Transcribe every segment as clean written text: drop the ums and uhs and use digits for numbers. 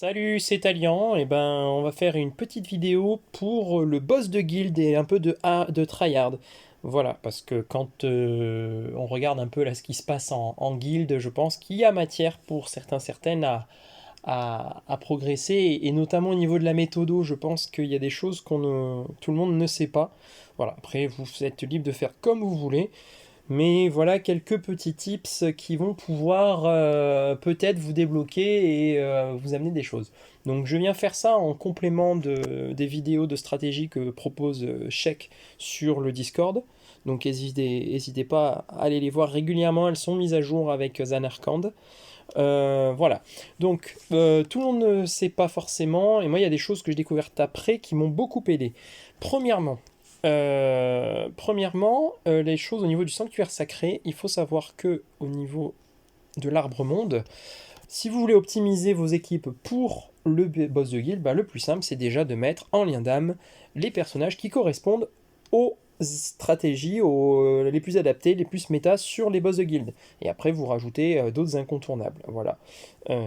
Salut, c'est Talian. Et ben, on va faire une petite vidéo pour le boss de guild et un peu de tryhard. Voilà, parce que quand on regarde un peu là ce qui se passe en guild, je pense qu'il y a matière pour certaines à progresser, et notamment au niveau de la méthodo, je pense qu'il y a des choses tout le monde ne sait pas. Voilà, après vous êtes libre de faire comme vous voulez. Mais voilà quelques petits tips qui vont pouvoir peut-être vous débloquer et vous amener des choses. Donc je viens faire ça en complément des vidéos de stratégie que propose Sheik sur le Discord. Donc n'hésitez pas à aller les voir régulièrement, elles sont mises à jour avec Zanarkand. Voilà. Donc tout le monde ne sait pas forcément, et moi il y a des choses que j'ai découvertes après qui m'ont beaucoup aidé. Premièrement, les choses au niveau du sanctuaire sacré, il faut savoir que au niveau de l'arbre monde, si vous voulez optimiser vos équipes pour le boss de guild, bah, le plus simple c'est déjà de mettre en lien d'âme les personnages qui correspondent aux stratégies les plus adaptées, les plus méta sur les boss de guild. Et après vous rajoutez d'autres incontournables. Voilà.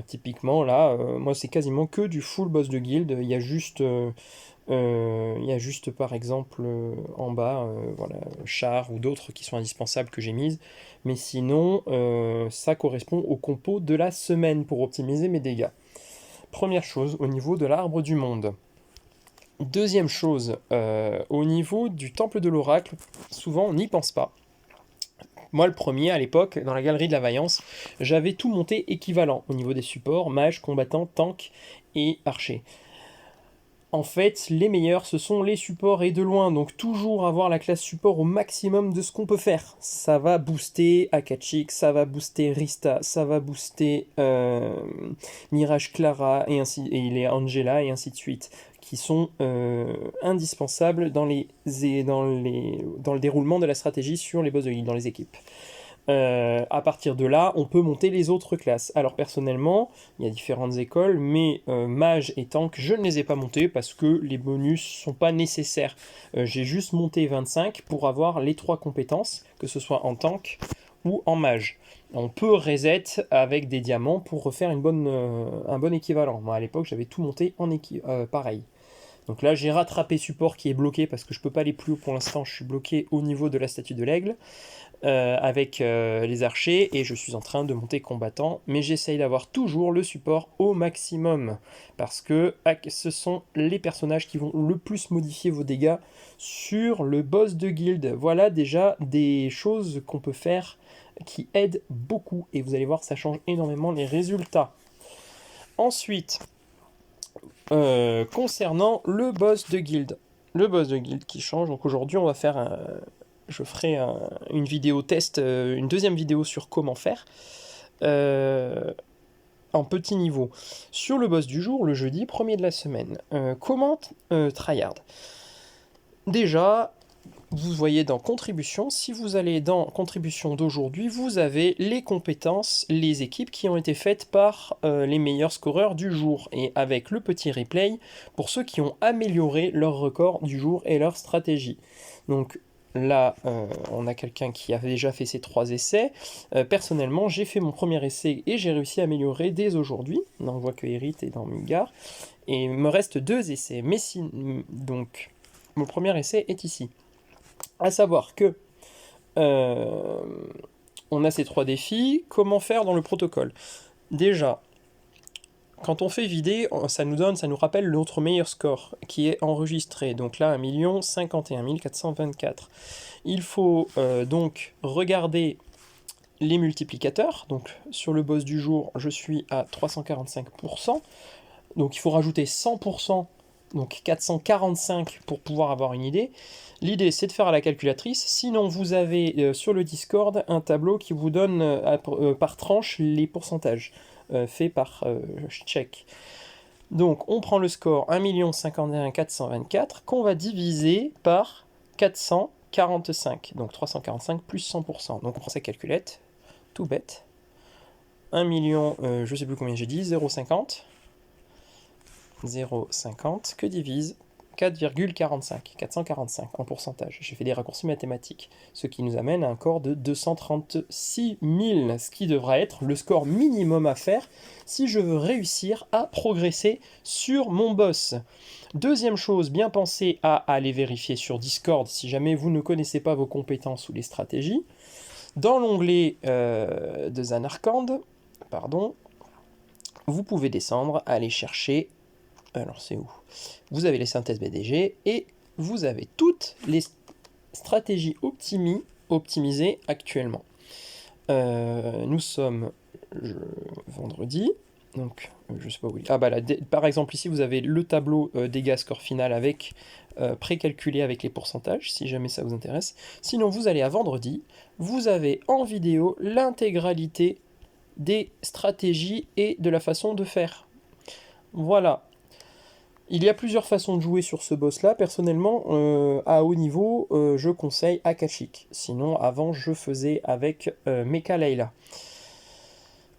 Typiquement là, moi c'est quasiment que du full boss de guild. Il y a juste par exemple en bas, voilà, char ou d'autres qui sont indispensables que j'ai mises. Mais sinon, ça correspond au compo de la semaine pour optimiser mes dégâts. Première chose au niveau de l'arbre du monde. Deuxième chose, au niveau du temple de l'oracle, souvent on n'y pense pas. Moi, le premier, à l'époque, dans la galerie de la Vaillance, j'avais tout monté équivalent au niveau des supports, mage, combattant, tank et archer. En fait, les meilleurs, ce sont les supports et de loin, donc toujours avoir la classe support au maximum de ce qu'on peut faire. Ça va booster Akachik, ça va booster Rista, ça va booster Mirage Clara et les Angela et ainsi de suite, qui sont indispensables dans le déroulement de la stratégie sur les boss de guild, dans les équipes. À partir de là, on peut monter les autres classes. Alors personnellement, il y a différentes écoles, mais mage et tank, je ne les ai pas montés parce que les bonus sont pas nécessaires. J'ai juste monté 25 pour avoir les 3 compétences, que ce soit en tank ou en mage. On peut reset avec des diamants pour refaire un bon équivalent. Moi à l'époque, j'avais tout monté pareil. Donc là, j'ai rattrapé support qui est bloqué parce que je peux pas aller plus haut pour l'instant. Je suis bloqué au niveau de la statue de l'aigle avec les archers, et je suis en train de monter combattant, mais j'essaye d'avoir toujours le support au maximum parce que ce sont les personnages qui vont le plus modifier vos dégâts sur le boss de guild. Voilà déjà des choses qu'on peut faire qui aident beaucoup, et vous allez voir, ça change énormément les résultats. Ensuite, concernant le boss de guild, qui change. Donc aujourd'hui, je ferai une vidéo test, une deuxième vidéo sur comment faire en petit niveau. Sur le boss du jour, le jeudi, premier de la semaine, comment tryhard. Déjà, vous voyez dans contribution, si vous allez dans contribution d'aujourd'hui, vous avez les compétences, les équipes qui ont été faites par les meilleurs scoreurs du jour, et avec le petit replay pour ceux qui ont amélioré leur record du jour et leur stratégie. Donc là, on a quelqu'un qui a déjà fait ses 3 essais. Personnellement, j'ai fait mon premier essai et j'ai réussi à améliorer dès aujourd'hui. On voit que Erit est dans Mugar. Et il me reste 2 essais. Donc, mon premier essai est ici. À savoir que on a ces 3 défis. Comment faire dans le protocole? Déjà, quand on fait vider, ça nous rappelle notre meilleur score qui est enregistré. Donc là, 1 51 424. Il faut donc regarder les multiplicateurs. Donc sur le boss du jour, je suis à 345%. Donc il faut rajouter 100%, donc 445 pour pouvoir avoir une idée. L'idée, c'est de faire à la calculatrice. Sinon, vous avez sur le Discord un tableau qui vous donne par tranche les pourcentages faits par check. Donc, on prend le score 1 51 424 qu'on va diviser par 445. Donc 345 plus 100%. Donc on prend sa calculette, tout bête. 1 million, je sais plus combien j'ai dit, 0,50. 0,50 que divise 4,45, 445 en pourcentage. J'ai fait des raccourcis mathématiques, ce qui nous amène à un score de 236 000, ce qui devra être le score minimum à faire si je veux réussir à progresser sur mon boss. Deuxième chose, bien penser à aller vérifier sur Discord si jamais vous ne connaissez pas vos compétences ou les stratégies. Dans l'onglet de Zanarkand, pardon, vous pouvez descendre, aller chercher. Alors c'est où? Vous avez les synthèses BDG et vous avez toutes les stratégies optimisées actuellement. Nous sommes vendredi, donc je sais pas où il est. Ah bah là, par exemple ici vous avez le tableau dégâts score final avec précalculé avec les pourcentages, si jamais ça vous intéresse. Sinon vous allez à vendredi, vous avez en vidéo l'intégralité des stratégies et de la façon de faire. Voilà. Il y a plusieurs façons de jouer sur ce boss-là. Personnellement, à haut niveau, je conseille Akashic. Sinon, avant, je faisais avec Mecha Layla.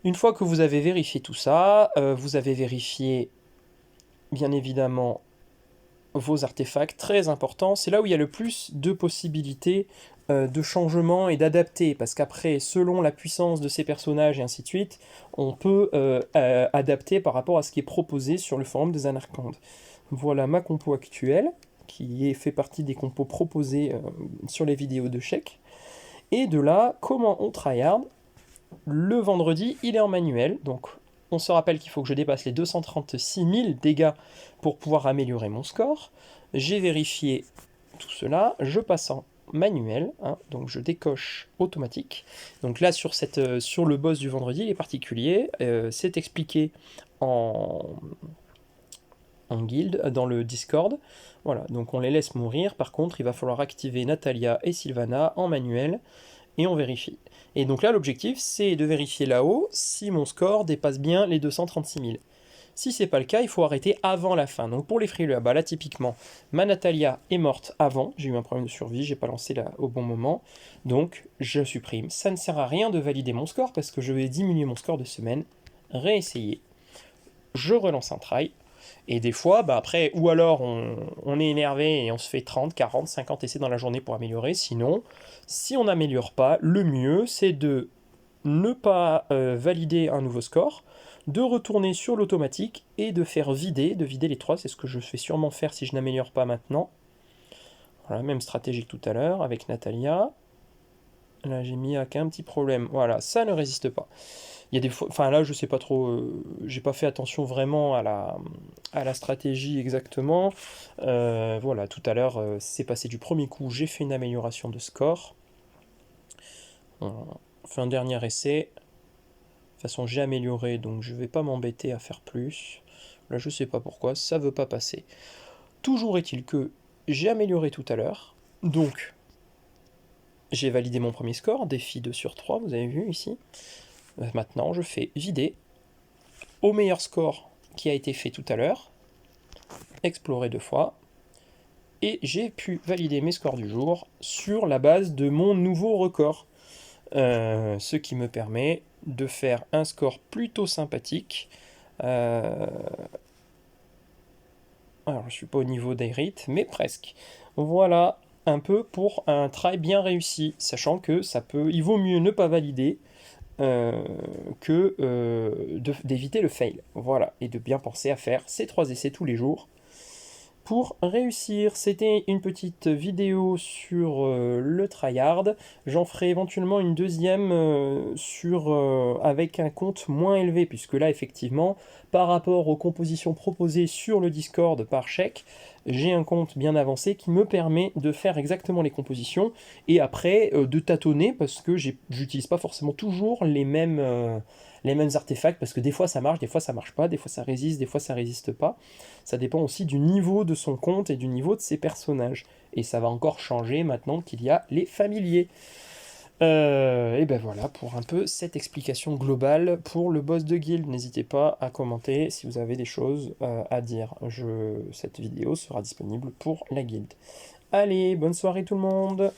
Une fois que vous avez vérifié tout ça, vous avez vérifié, bien évidemment, vos artefacts. Très important. C'est là où il y a le plus de possibilités de changement et d'adapter. Parce qu'après, selon la puissance de ces personnages et ainsi de suite, on peut adapter par rapport à ce qui est proposé sur le forum des Anarchandes. Voilà ma compo actuelle, qui fait partie des compos proposés sur les vidéos de chèque. Et de là, comment on tryhard? Le vendredi, il est en manuel, donc on se rappelle qu'il faut que je dépasse les 236 000 dégâts pour pouvoir améliorer mon score. J'ai vérifié tout cela, je passe en manuel, hein, donc je décoche automatique. Donc là, sur le boss du vendredi, les particuliers, c'est expliqué en guild, dans le Discord. Voilà, donc on les laisse mourir. Par contre, il va falloir activer Natalia et Sylvana en manuel, et on vérifie. Et donc là, l'objectif, c'est de vérifier là-haut si mon score dépasse bien les 236 000. Si c'est pas le cas, il faut arrêter avant la fin. Donc pour les frileux, bah là typiquement, ma Natalia est morte avant, j'ai eu un problème de survie, j'ai pas lancé là au bon moment, donc je supprime. Ça ne sert à rien de valider mon score parce que je vais diminuer mon score de semaine, réessayer, je relance un try, et des fois, bah après, ou alors on est énervé et on se fait 30, 40, 50 essais dans la journée pour améliorer, sinon, si on n'améliore pas, le mieux c'est de ne pas valider un nouveau score, de retourner sur l'automatique et de faire vider, les 3, c'est ce que je vais sûrement faire si je n'améliore pas maintenant. Voilà, même stratégie que tout à l'heure avec Natalia. Là j'ai mis un petit problème, voilà, ça ne résiste pas. Il y a des fois, enfin là je sais pas trop, j'ai pas fait attention vraiment à la stratégie exactement. Voilà, tout à l'heure c'est passé du premier coup, j'ai fait une amélioration de score. On fait un dernier essai. De toute façon j'ai amélioré, donc je vais pas m'embêter à faire plus. Là je sais pas pourquoi, ça veut pas passer. Toujours est-il que j'ai amélioré tout à l'heure, donc j'ai validé mon premier score, défi 2 sur 3, vous avez vu ici. Maintenant je fais vider au meilleur score qui a été fait tout à l'heure, explorer 2 fois, et j'ai pu valider mes scores du jour sur la base de mon nouveau record. Ce qui me permet de faire un score plutôt sympathique. Alors je suis pas au niveau d'Airit, mais presque. Voilà un peu pour un try bien réussi, sachant que il vaut mieux ne pas valider que d'éviter le fail. Voilà, et de bien penser à faire ces 3 essais tous les jours pour réussir. C'était une petite vidéo sur le tryhard. J'en ferai éventuellement une deuxième avec un compte moins élevé, puisque là effectivement par rapport aux compositions proposées sur le Discord par chèque, j'ai un compte bien avancé qui me permet de faire exactement les compositions et après de tâtonner, parce que j'utilise pas forcément toujours les mêmes artefacts, parce que des fois ça marche, des fois ça marche pas, des fois ça résiste, des fois ça résiste pas. Ça dépend aussi du niveau de son compte et du niveau de ses personnages. Et ça va encore changer maintenant qu'il y a les familiers. Et ben voilà pour un peu cette explication globale pour le boss de guild. N'hésitez pas à commenter si vous avez des choses à dire. Cette vidéo sera disponible pour la guilde. Allez, bonne soirée tout le monde!